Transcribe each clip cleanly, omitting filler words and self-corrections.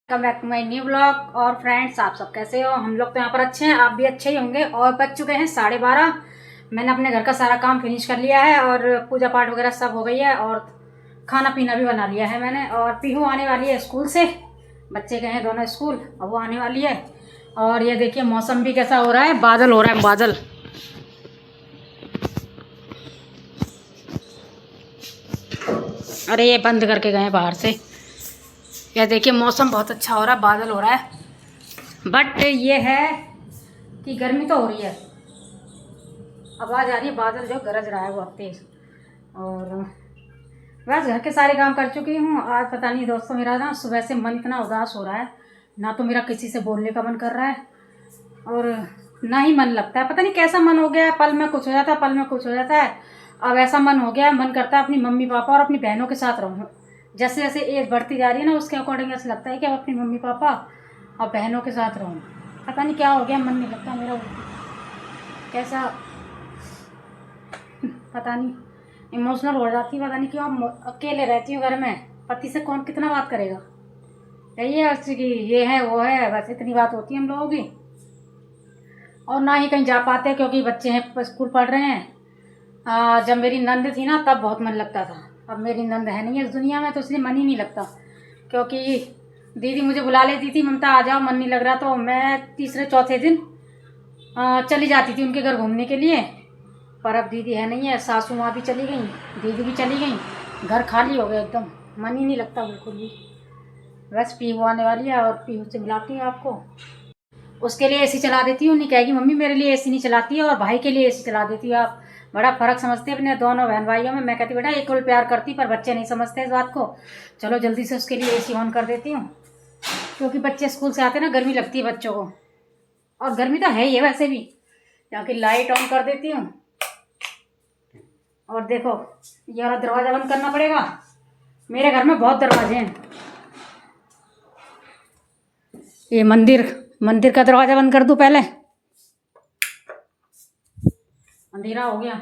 Welcome back to my new blog. और friends, आप सब कैसे हो? हम लोग तो यहाँ पर अच्छे हैं, आप भी अच्छे ही होंगे। और बज चुके हैं 12:30। मैंने अपने घर का सारा काम फिनिश कर लिया है और पूजा पाठ वगैरह सब हो गई है और खाना पीना भी बना लिया है मैंने। और पीहू आने वाली है स्कूल से, बच्चे गए हैं दोनों स्कूल, अब वो आने वाली है। और ये देखिए मौसम भी कैसा हो रहा है, बादल हो रहा है, बादल। अरे ये बंद करके गए बाहर से। यह देखिए मौसम बहुत अच्छा हो रहा है, बादल हो रहा है। बट ये है कि गर्मी तो हो रही है। आवाज़ आ रही है, बादल जो गरज रहा है बहुत तेज। और बस घर के सारे काम कर चुकी हूँ। आज पता नहीं दोस्तों, मेरा ना सुबह से मन इतना उदास हो रहा है, ना तो मेरा किसी से बोलने का मन कर रहा है और ना ही मन लगता है। पता नहीं कैसा मन हो गया है, पल में कुछ हो जाता है, पल में कुछ हो जाता है। अब ऐसा मन हो गया है, मन करता है अपनी मम्मी पापा और अपनी बहनों के साथ रहूँ। जैसे जैसे एज बढ़ती जा रही है ना, उसके अकॉर्डिंग ऐसा लगता है कि अब अपनी मम्मी पापा और बहनों के साथ रहूँ। पता नहीं क्या हो गया, मन नहीं लगता मेरा, कैसा पता नहीं, इमोशनल हो जाती है। पता नहीं क्यों, अकेले रहती हूँ घर में, पति से कौन कितना बात करेगा। यही है कि ये है वो है, बस इतनी बात होती है हम लोगों की। और ना ही कहीं जा पाते क्योंकि बच्चे हैं, स्कूल पढ़ रहे हैं। जब मेरी नंद थी ना तब बहुत मन लगता था। अब मेरी नंद है नहीं इस दुनिया में, तो इसलिए मन ही नहीं लगता। क्योंकि दीदी मुझे बुला लेती थी, ममता आ जाओ, मन नहीं लग रहा, तो मैं तीसरे चौथे दिन चली जाती थी उनके घर घूमने के लिए। पर अब दीदी है नहीं है, सासू माँ भी चली गई, दीदी भी चली गई, घर खाली हो गया एकदम, मन ही नहीं लगता बिल्कुल भी। बस पीहू आने वाली है और पीहू से मिलाती हूँ आपको। उसके लिए एसी चला देती हूँ, नहीं कहेगी मम्मी मेरे लिए एसी नहीं चलाती है, और भाई के लिए एसी चला देती है। आप बड़ा फ़र्क समझते हैं अपने दोनों बहन भाइयों में। मैं कहती बेटा इक्वल प्यार करती, पर बच्चे नहीं समझते इस बात को। चलो जल्दी से उसके लिए एसी ऑन कर देती हूँ, क्योंकि बच्चे स्कूल से आते ना, गर्मी लगती है बच्चों को, और गर्मी तो है ही है वैसे भी। यहाँ की लाइट ऑन कर देती हूँ। और देखो ये वाला दरवाज़ा बंद करना पड़ेगा, मेरे घर में बहुत दरवाजे हैं। ये मंदिर का दरवाज़ा बंद कर दूँ पहले, अंधेरा हो गया।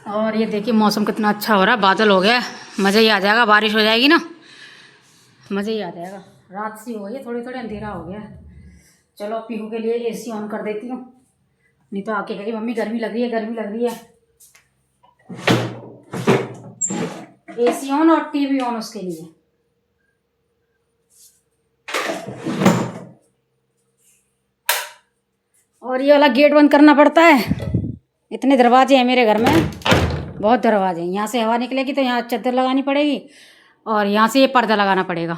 और ये देखिए मौसम कितना अच्छा हो रहा है, बादल हो गया, मज़ा ही आ जाएगा। बारिश हो जाएगी ना, मज़ा ही आ जाएगा। रात सी हो गई है, थोड़ी थोड़ी अंधेरा हो गया। चलो पीहू के लिए एसी ऑन कर देती हूँ, नहीं तो आके कहेगी मम्मी गर्मी लग रही है, गर्मी लग रही है। एसी ऑन और टीवी ऑन उसके लिए। और ये वाला गेट बंद करना पड़ता है। इतने दरवाजे हैं मेरे घर में, बहुत दरवाजे हैं। यहाँ से हवा निकलेगी तो यहाँ चादर लगानी पड़ेगी, और यहाँ से ये पर्दा लगाना पड़ेगा।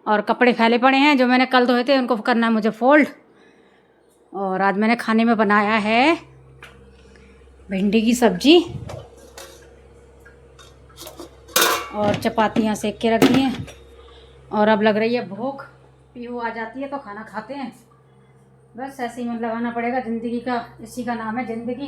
और कपड़े फैले पड़े हैं जो मैंने कल धोए थे, उनको करना है मुझे फोल्ड। और आज मैंने खाने में बनाया है भिंडी की सब्जी और चपातियाँ सेक के रखी हैं। और अब लग रही है भूख, पीहू आ जाती है तो खाना खाते हैं। बस ऐसे ही मन लगाना पड़ेगा, ज़िंदगी का इसी का नाम है ज़िंदगी।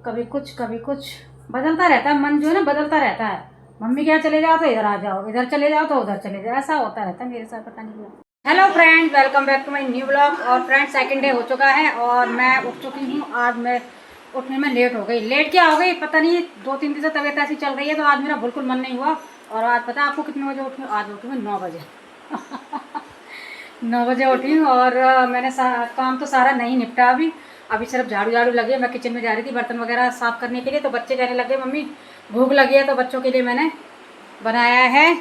कभी कुछ कभी कुछ, बदलता रहता है मन, जो है ना बदलता रहता है। मम्मी के यहाँ चले जाओ तो इधर आ जाओ, इधर चले जाओ तो उधर चले जाओ, ऐसा होता रहता है मेरे साथ, पता नहीं क्यों। Hello friends, welcome back to my new blog. और फ्रेंड्स सेकंड डे हो चुका है और मैं उठ चुकी हूँ। आज मैं उठने में लेट हो गई। लेट क्या हो गई पता नहीं, 2-3 दिन से तबीयत ऐसी चल रही है, तो आज मेरा बिल्कुल मन नहीं हुआ। और आज पता है आपको कितने बजे उठी हूँ? आज उठी हूँ 9 बजे। 9 बजे उठी हूँ और मैंने काम तो सारा नहीं निपटा अभी। अभी सिर्फ झाड़ू लगे। मैं किचन में जा रही थी बर्तन वगैरह साफ़ करने के लिए, तो बच्चे कहने लगे मम्मी भूख लगी है, तो बच्चों के लिए मैंने बनाया है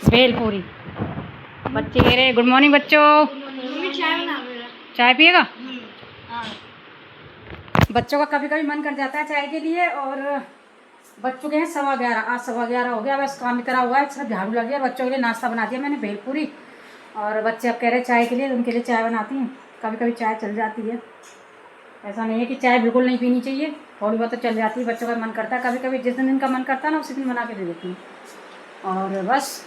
भेलपूरी। बच्चे कह रहे गुड मॉर्निंग बच्चों, चाय पिएगा? बच्चों का कभी कभी मन कर जाता है चाय के लिए। और बच चुके हैं 11:15, आज 11:15 हो गया। बस काम इतना हुआ है, सिर्फ झाड़ू लग गया। बच्चों के लिए नाश्ता बना दिया मैंने भेलपूरी, और बच्चे अब कह रहे चाय के लिए, उनके लिए चाय बनाती हूँ। कभी कभी चाय चल जाती है, ऐसा नहीं है कि चाय बिल्कुल नहीं पीनी चाहिए, थोड़ी बहुत तो चल जाती है। बच्चों का मन करता है कभी कभी, जिस दिन इनका मन करता है ना उसी दिन बना के दे देती हूँ। और बस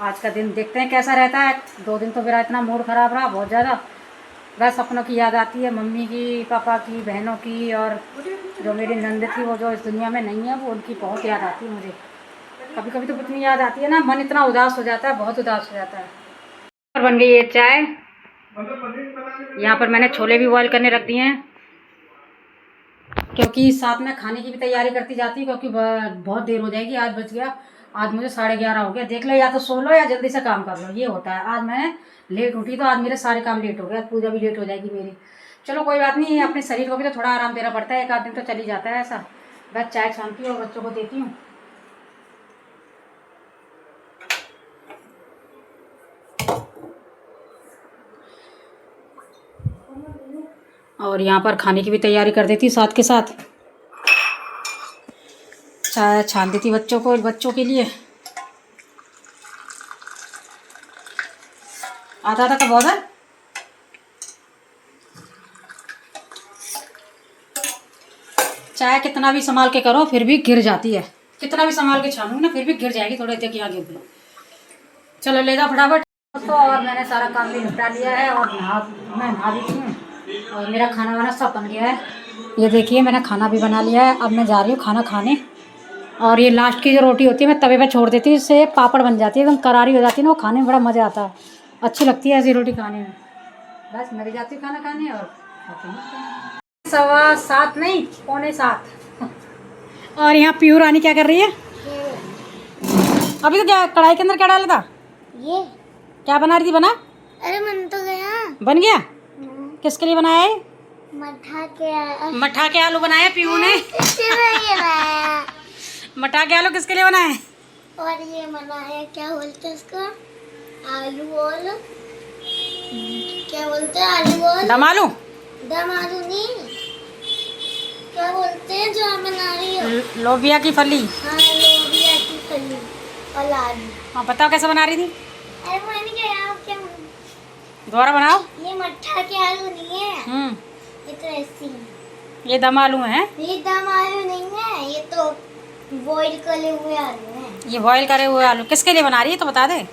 आज का दिन देखते हैं कैसा रहता है। 2 दिन तो मेरा इतना मूड ख़राब रहा बहुत ज़्यादा। बस अपनों की याद आती है, मम्मी की, पापा की, बहनों की, और जो मेरी नंद थी वो जो इस दुनिया में नहीं है, वो उनकी बहुत याद आती है मुझे। कभी कभी तो इतनी याद आती है ना, मन इतना उदास हो जाता है, बहुत उदास हो जाता है। और बन गई है चाय। यहाँ पर मैंने छोले भी बॉयल करने रख दिए हैं। क्योंकि साथ में खाने की भी तैयारी करती जाती है, क्योंकि बहुत देर हो जाएगी। आज बज गया, आज मुझे 11:30 हो गया। देख लो, या तो सो लो या जल्दी से काम कर लो, ये होता है। आज मैं लेट उठी तो आज मेरे सारे काम लेट हो गए, पूजा भी लेट हो जाएगी मेरी। चलो कोई बात नहीं, अपने शरीर को भी तो थोड़ा आराम देना पड़ता है, एक आध दिन तो चल ही जाता है ऐसा। बस चाय छानती हूँ और बच्चों को देती हूँ। और यहाँ पर खाने की भी तैयारी कर देती साथ के साथ। चाय छान देती बच्चों के लिए। आता था कब ऑर्डर। चाय कितना भी संभाल के करो फिर भी गिर जाती है, कितना भी संभाल के छानूंगी ना फिर भी गिर जाएगी। थोड़ी देर यहाँ गिर गई। चलो ले जाओ फटाफट तो। और मैंने सारा काम भी निपटा लिया है और मैं नहा भी हूँ और मेरा खाना वाना सब बन गया है। ये देखिए मैंने खाना भी बना लिया है। अब मैं जा रही हूँ खाना खाने। और ये लास्ट की जो रोटी होती है मैं तवे पे छोड़ देती हूँ, इससे पापड़ बन जाती है, एकदम करारी हो जाती है ना, वो खाने में बड़ा मज़ा आता है। अच्छी लगती है ऐसी रोटी खाने में। बस मैं भी जाती हूँ खाना खाने और खाती हूँ। 7:15 नहीं 6:45। और यहाँ पीहू रानी क्या कर रही है अभी? तो क्या कढ़ाई के अंदर क्या डाला था? ये क्या बना रही थी? बना? अरे बन तो गया। बन गया? किसके लिए बनाया है? मठा के आलू बनाया पीहू ने। मठा के आलू किसके लिए बनाए? और ये बनाया क्या बोलते हैं इसको, आलू और क्या बोलते हैं, आलू और दम आलू नहीं, क्या बोलते हैं जो आप बना रही हो? लोबिया की फली। हाँ, लोबिया की फली और आलू। हाँ बताओ कैसे बना रही थी? अरे मैंने क्या दोबारा बनाओ। ये मठा के आलू नहीं है, ये तो ऐसी है। ये दम आलू हैं? ये दम आलू नहीं है, ये तो बॉईल करे हुए आलू हैं। ये बॉईल करे हुए आलू किसके लिए बना रही है तो बता दे।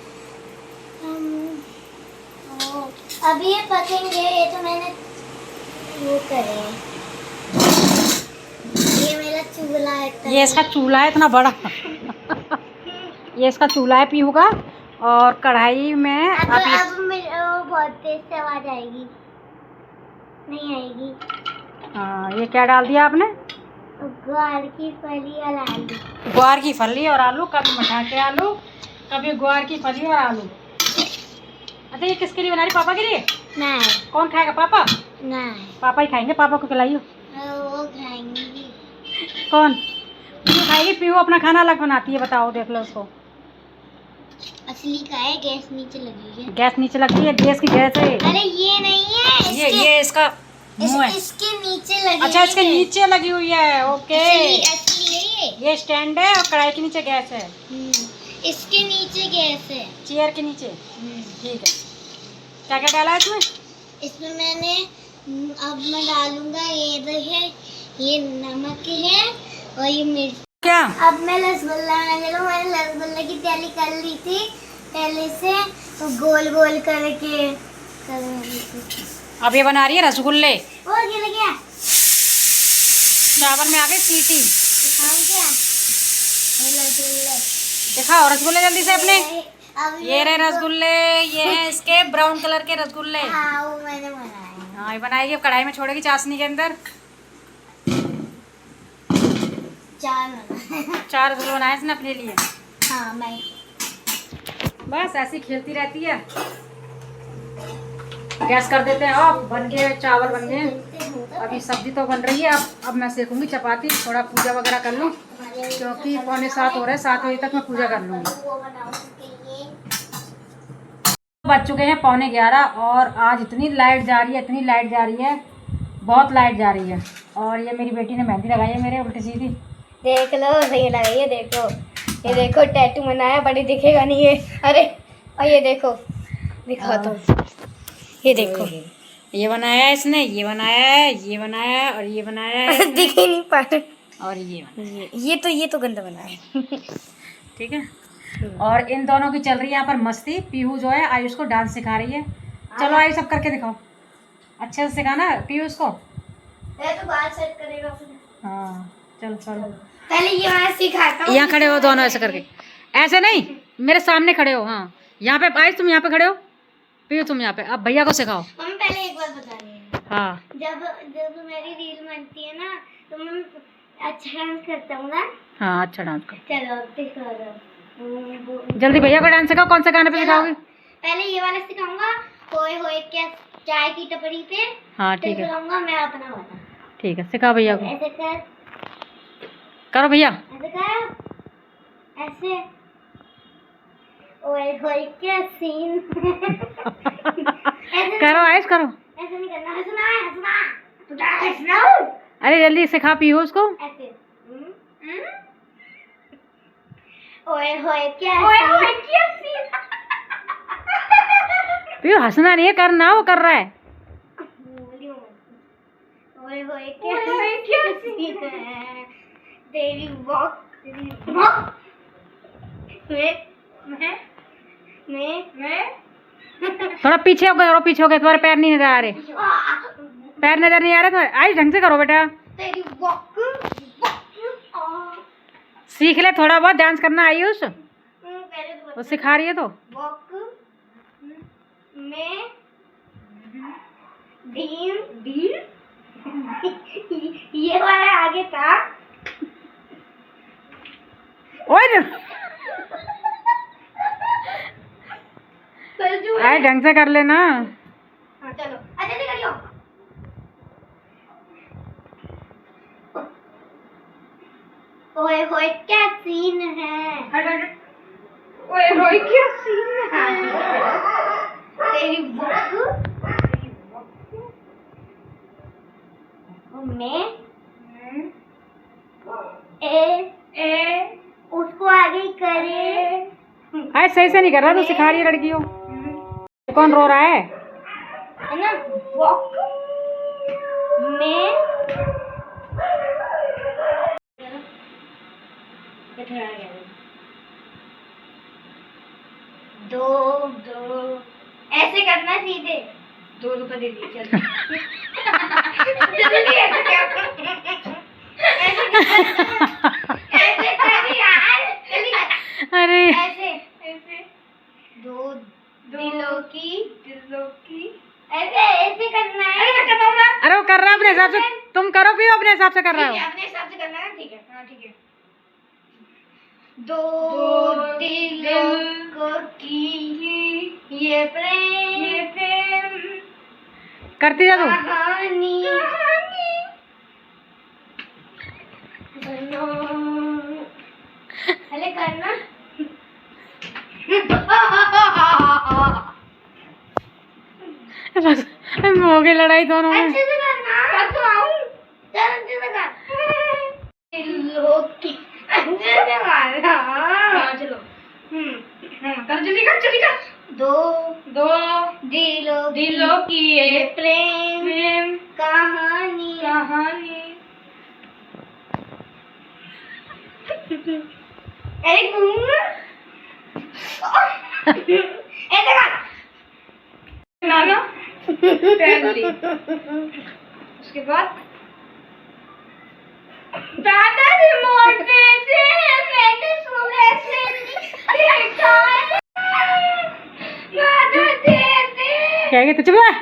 अभी ये पकेंगे, ये तो मैंने वो करे। ये मेरा चूल्हा है। ये इसका चूल्हा है इतना बड़ा। ये इसका चूल्हा है पीहू का। और कढ़ाई में अब बहुत तेज से आवाज आएगी, नहीं आएगी। हाँ ये क्या डाल दिया आपने? ग्वार की फली और आलू। ग्वार की फली और आलू, कभी मठा के आलू कभी ग्वार की फली और आलू। अच्छा ये किसके लिए बना रही? पापा के लिए? नहीं। कौन खाएगा? पापा? नहीं, पापा ही खाएंगे। पापा को खिलाइयो। वो खाएंगी। कौन? पीहू खाएगी। पीहू अपना खाना अलग बनाती है, बताओ देख लो उसको। असली का है, गैस नीचे लगी है। गैस नीचे लगती है? गैस की गैस है। अरे ये नहीं है, ये इसका मुंह है। इसके नीचे लगी। अच्छा इसके नीचे लगी हुई है। ओके असली है ये स्टैंड है और कढ़ाई के नीचे गैस है। इसके नीचे गैस है, चेयर के नीचे। ठीक है। क्या क्या डाला है इसमें? इसमें मैंने अब मैं डालूंगा, ये है, ये नमक है और ये मिर्च। क्या? अब मैं रसगुल्ला मैंने रसगुल्ले की तैयारी कर ली थी पहले से, तो गोल गोल करके कर रही थी। अब ये बना रही है रसगुल्ले। वो गिर गया। चावल में आ गई सीटी। दिखाऊं क्या? ये रसगुल्ले दिखाओ रसगुल्ले जल्दी से अपने। अब ये रहे रसगुल्ले, ये हैं इसके ब्राउन कलर के रसगुल्ले। हाँ वो मैंने बनाया। हाँ ये बनाएगी, अब कढ़ाई में छोड़ेगी चाशनी के अंदर। 4 रसगुल्ले बनाए इसने अपने लिए। हाँ मैं बस ऐसी खेलती रहती है। गैस कर देते हैं ऑफ। बन गए चावल, बन गए। अभी सब्जी तो बन रही है। अब मैं सेकूंगी चपाती, थोड़ा पूजा वगैरह कर लूँ क्योंकि 6:45 हो रहे हैं। 7 बजे तक मैं पूजा कर लूँगी। बज चुके हैं 11:15 और आज इतनी लाइट जा रही है, इतनी लाइट जा रही है, बहुत लाइट जा रही है। और ये मेरी बेटी ने मेहंदी लगाई है मेरे उल्टी सीधी। देख लो, सही लगाई है। देखो ये देखो, टैटू बनाया, बड़ी दिखेगा नहीं ये। अरे और ये देखो, दिखा तो, ये देखो, ये बनाया है इसने, ये बनाया है, ये बनाया है और ये बनाया है। दिख ही नहीं पा रहा। और ये तो गंदा बनाया है। ठीक है। और इन दोनों की चल रही है यहाँ पर मस्ती। पीहू जो है आयुष को डांस सिखा रही है। चलो आयुष सब करके दिखाओ, अच्छे से सिखाना पीयूष को। तो बात सेट करेगा फिर। हाँ चलो चलो पहले ये वाला सिखाता हूँ। यहाँ खड़े हो दोनों ऐसे करके, ऐसे नहीं, मेरे सामने खड़े हो। हाँ यहाँ पे आयुष तुम यहाँ पे खड़े हो, पीयू तुम यहाँ पे। अब भैया को सिखाओ। हम पहले एक बात बता रहे हैं। हाँ जब जब मेरी रील बनती है ना, तुम अच्छा डांस करता हूँ ना। हाँ अच्छा डांस कर। चलो अब दिखाओ। जल्दी भैया को डांस सिखाओ। कौन से गाने पे सिखाओगे? पहले ये वाला सिखाऊंगा, होए होए क्या चाय की टपरी पे। हाँ ठीक फिर है, सिखाऊंगा मैं अपना वाला। ठीक है, सिखाओ भैया को। ऐसे कर, करो भैया। ऐसे कर, ऐसे। ओए होए क्या सीन। ऐसे करो ऐश करो। ऐसे नहीं करना, हंसना है, हंसना। तो हंसना। अरे जल्दी सिखा पियो उसको। ऐसे। ओए होए क्या सीन। पियो हंसना नहीं है, करना। वो कर रहा है। ओए होए क्या सीन है। तेरी वॉक मैं थोड़ा पीछे हो गए, और पीछे हो गए। तुम्हारे पैर नहीं नजर आ रहे। पैर नजर नहीं आ रहे तुम्हारे। आयुष ढंग से करो बेटा। तेरी वॉक सीख ले थोड़ा बहुत डांस करना आयुष। पहले तो वो सिखा रही है तो। वॉक में ढील ये वाला आगे था। ओए आए ढंग से कर लेना। हाँ चलो अच्छा से करियो। ओए होए क्या सीन है। ओए होए क्या सीन है। तेरी बुक में ए उसको आगे करे। आए सही से नहीं कर रहा, तो सिखा रही है लड़की को। कौन रो रहा है? है ना। वॉक में दो ऐसे करना सीधे। 2 रुपए दे दिए चल। जल्दी ऐसे क्या ऐसे कर यार जल्दी कर। अरे ऐसे ऐसे 2 दिलों की ऐसे ऐसे करना है। अरे मैं करता हूँ ना। अरे वो कर रहा है अपने हिसाब से। तुम करो भी अपने हिसाब से कर रहा हो। अपने हिसाब से करना है। ठीक है हाँ ठीक है। 2 दिलों की ये प्रेम करती जा तू। कहानी पहले करना। बस हो गई लड़ाई दोनों में। अच्छे से करना। कर तो आऊं। चल अच्छे से कर। दिलों की अच्छे से मारना। हाँ चलो। कर जल्दी कर जल्दी कर। 2 दिलों की ये प्रेम कहानी अरे घूम ऐसे कर नाना। उसके बाद दादा रिमोट दे दे। मैंने सुबह से देखा है। दादा दे दे। क्या है चुप रह।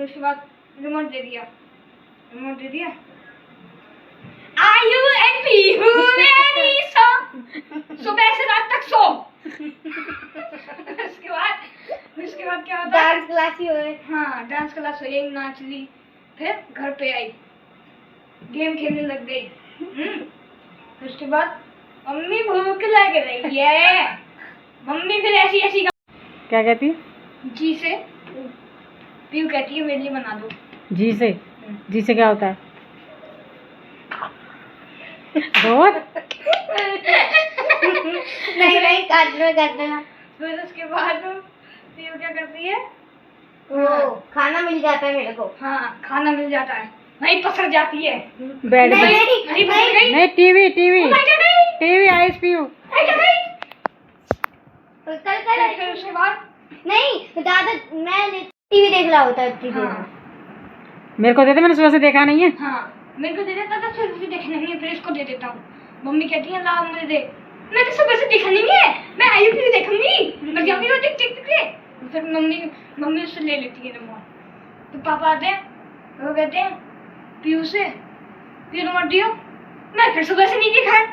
उसके बाद रिमोट दे दिया। आयु एंड पीहू मेरी सो सुबह से रात तक सो। उसके बाद क्या होता है? डांस क्लास ही हुए। हाँ डांस क्लास हुई, नाच ली, फिर घर पे आई, गेम खेलने लग गई। उसके बाद मम्मी भूख लग रही है। मम्मी फिर ऐसी क्या कहती है? जी से पीहू कहती है मेरे लिए बना दो। जी से क्या होता है? और नहीं काटना। फिर उसके बाद पीहू क्या करती है? वो खाना मिल जाता है मेरे को। हाँ खाना मिल जाता है, वहीं पसर जाती है। बेड पे नहीं, टीवी आइस पियो। फिर उसके बाद नहीं दादा मैं टीवी देख रहा होता है। मेरे को देते, मैंने सुबह से देखा नहीं है। हाँ मेरे को दे देता था, फिर भी देखने नहीं है, फिर इसको दे देता हूँ। मम्मी कहती है ला मुझे दे। मैं तो सुबह से देखा नहीं है, मैं आई भी देखूंगी। मैं जब भी वो देख फिर मम्मी उससे ले लेती है रिमोट। तो पापा आते हैं, वो कहते हैं पीयू से, फिर मत दियो, मैं फिर सुबह से नहीं देखा है,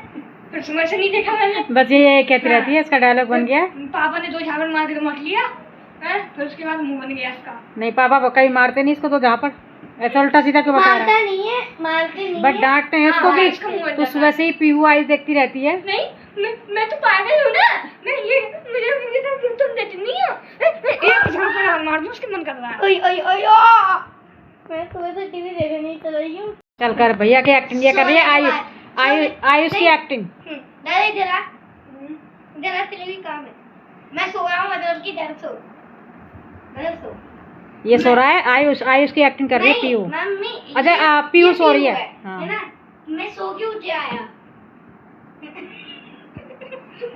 फिर सुबह से नहीं देखा मैंने। बस ये कहती रहती है, इसका डायलॉग बन गया। पापा ने 2 झापड़ मार के तो मत लिया है, फिर उसके बाद मुंह बन गया इसका। नहीं पापा कहीं मारते नहीं इसको, तो जहाँ पर ऐसा उल्टा सीधा क्यों बता रहा है? नहीं है, मारते नहीं बट डांटते हैं इसको हाँ, इसका मुंह कि बन तू जाता सुबह से ही पीहू आइस देखती रहती है। नहीं मैं तो पागल हूँ ना, मैं ये मुझे तो तुम देती नहीं हो, एक झापड़ मार दूँ, उसके मन कर रहा है। ओए ओए ओए मैं सुबह से टीवी देखने नहीं चल रही हूँ। चल कर, भैया की एक्टिंग ये कर रही है आयुष की एक्टिंग। जरा जरा तेरे भी काम है, मैं सो रहा हूँ मतलब कि जरा सो, मैं सो। ये सो रहा है, आयुष की एक्टिंग कर रही है पीहू। मम्मी अच्छा पीहू सो रही है। है ना, मैं सो के उठे आया,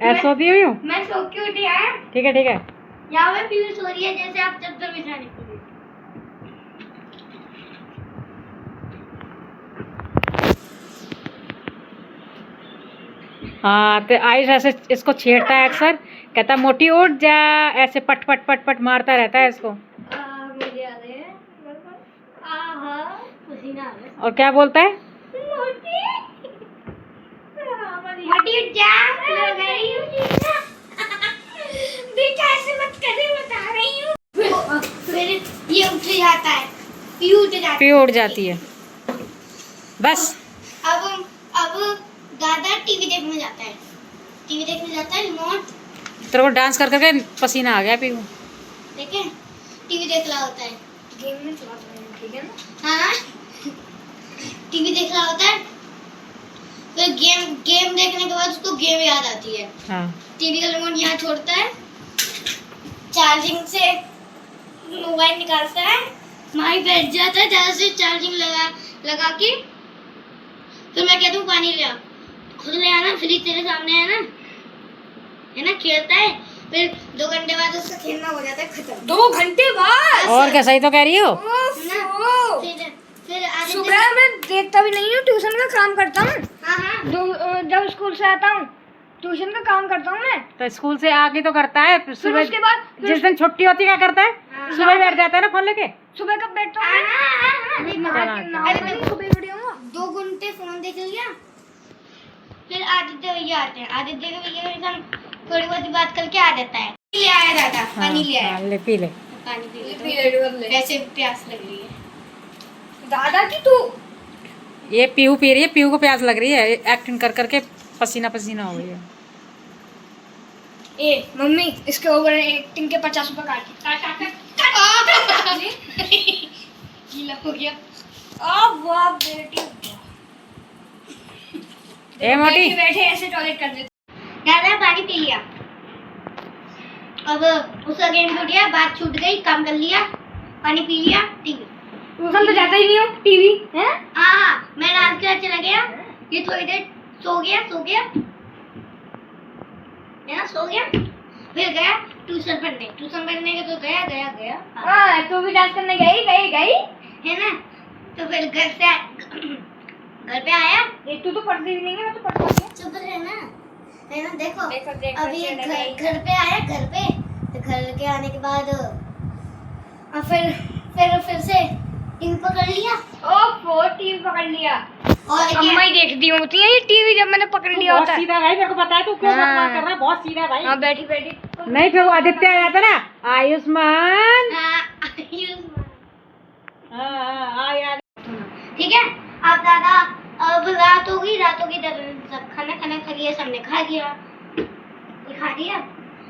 ऐसा सोती हुई हूँ। मैं सो के उठे आया। ठीक है यहाँ पे पीयू सो रही है, जैसे आप चद्दर बिछाने के लिए। हाँ तो आयुष ऐसे इसको छेड़ता है अक्सर, कहता मोटी उठ जा, ऐसे पट पट पट पट मारता रहता है इसको। मुझे याद है, पसीना आ रहा है। और क्या बोलता है? मोटी उठ जा, लग रही हूँ बेटा, ऐसे मत करे, बता रही हूँ। फिर ये उठ जाता है, पीयू उठ जाती है। बस अब दादा टीवी देखने जाता है, रिमोट तेरे को डांस कर करके पसीना आ गया पीहू। ठीक है, टीवी देख रहा होता है, गेम में चला रहा है, ठीक है ना? हाँ टीवी देख रहा होता है, फिर गेम देखने के बाद उसको गेम याद आती है। हाँ। टीवी का रिमोट यहाँ छोड़ता है, चार्जिंग से मोबाइल निकालता है, वहीं बैठ जाता है, ज्यादा से चार्जिंग लगा के, फिर मैं कहता हूँ पानी ले आ, खुद ले आना, फ्रिज तेरे सामने है ना, खेलता है, फिर 2 घंटे बाद उसका खेलना हो जाता है खत्म। 2 घंटे बाद? और क्या, सही तो कह रही हो। फिर सुबह मैं देखता भी नहीं हूँ, ट्यूशन का काम करता हूँ। हाँ। जब स्कूल से आता हूँ ट्यूशन का काम करता हूँ मैं। तो स्कूल से आके तो करता है, फिर सुबह उसके बाद जिस दिन छुट्टी होती है क्या करता है? सुबह बैठ जाता है ना फोन लेके। सुबह कब बैठता हूँ? सुबह वीडियो 2 घंटे फोन देख लिया, फिर आदित्य भैया आते हैं, आदित्य के भैया के संग थोड़ी बहुत बात करके आ जाता है। ले आया दादा, पानी ले आया। ले पी ले, पानी पी ले, ऐसे प्यास लग रही है दादा की। तू ये पीहू पी रही है, पीहू को प्यास लग रही है, एक्टिंग कर करके पसीना पसीना हो गई है। ए मम्मी, इसके ओवर एक्टिंग के 50 रुपए काट गीला हो गया। वाह बेटी, ए मोटी, बैठे ऐसे टॉयलेट कर देते। दादा पानी पी लिया, अब उसका गेम छूट गया, बात छूट गई, काम कर लिया, पानी पी लिया, टीवी। ट्यूशन तो जाता ही नहीं हो, टीवी है। हाँ मैं डांस क्लास चला गया, ये थोड़ी देर सो गया है ना, सो गया, फिर गया ट्यूशन पढ़ने के तो गया। हाँ तू भी डांस करने गई है ना, तो फिर घर पे आया। तू तो पढ़ती भी नहीं है, मैं तो पढ़ता हूँ। चुप रहना, है ना। देखो अभी घर पे आया, तो घर के आने के बाद फिर से टीवी पकड़ लिया। टीवी पकड़ लिया, और अम्मा ही देखती होती है ये टीवी, जब मैंने पकड़ लिया होता है। सीधा भाई, मेरे को पता है तू क्यों बकवास कर रहा है, बहुत सीधा भाई। हाँ बैठी नहीं फिर वो आदित्य आ जाता ना, आयुष्मान। ठीक है। अब दादा, अब रात होगी, सब खाना खा लिया, सबने खा लिया,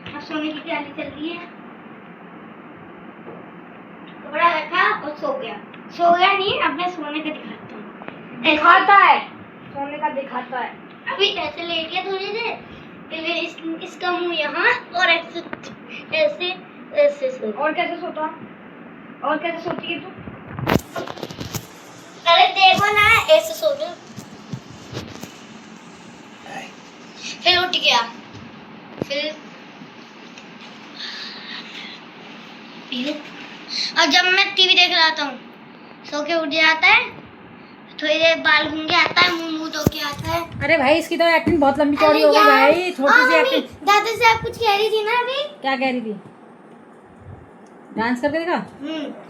अब सोने की तैयारी चल रही है। कपड़ा रखा और सो गया नहीं, अब मैं सोने का दिखाता हूँ। दिखाता है, सोने का दिखाता है। अभी ऐसे लेट गया थोड़ी देर, फिर इसका मुंह यहाँ, और ऐसे सो। और कैसे सोती है तू? अरे देखो ना, ऐसे सो गया, फिर उठ गया, फिर और जब मैं टीवी देख रहा था, सो के उठ जाता है, थोड़ी देर बाल घूम के आता है, मुंह धो के आता है। अरे भाई इसकी तो एक्टिंग बहुत लंबी चौड़ी हो गई भाई, छोटी सी एक्टिंग। दादा से आप कुछ कह रही थी ना अभी? क्या कह रही थी? डांस करके दिखा।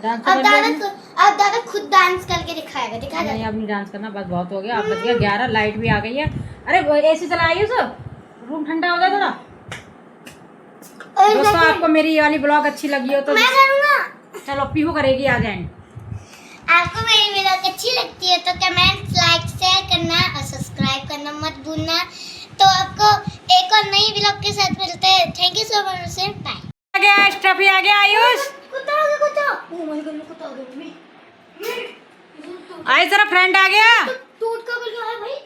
डांस अब दादा खुद डांस करके दिखाएगा। दिखा नहीं अब नहीं डांस करना, बस बहुत हो गया। अब बज गया 11, लाइट भी आ गई है। अरे एसी चलाइए सब, रूम ठंडा हो गया थोड़ा। दोस्तों आपको मेरी ये वाली ब्लॉग अच्छी लगी हो तो मैं करूँगा। चलो पीहू करेगी आज एंड। आपको मेरी वीडियो अच्छी लगती है तो कमेंट, लाइक, शेयर करना और सब्सक्राइब करना मत भूलना। तो आपको एक और नई वीडियो के साथ मिलते हैं। थैंक यू सो मच से बाय। आ गया स्टफी, आ गया आयुष। कुत्ता आ गया, कुत्ता। ओ माय गॉड, कुत्ता आ गया। आयुष तेरा फ्रेंड आ गया। टूट का गया है भाई।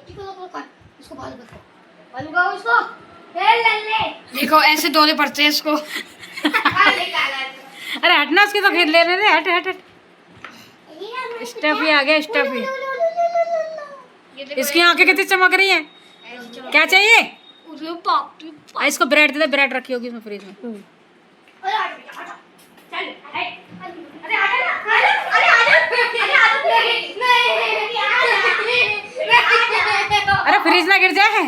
इसको बाल बता, बाल लगाओ इसको। ए लल्ले देखो ऐसे डोले पड़ते हैं इसको। अरे हटना उसके तो खेल ले रहे। हट हट हट। स्टफी आ गया, स्टफी। इसकी आंखें कितनी चमक रही हैं। क्या चाहिए? इसको ब्रेड दे दे, ब्रेड रखी होगी इसमें फ्रिज में। अरे फ्रिज ना गिर जाए।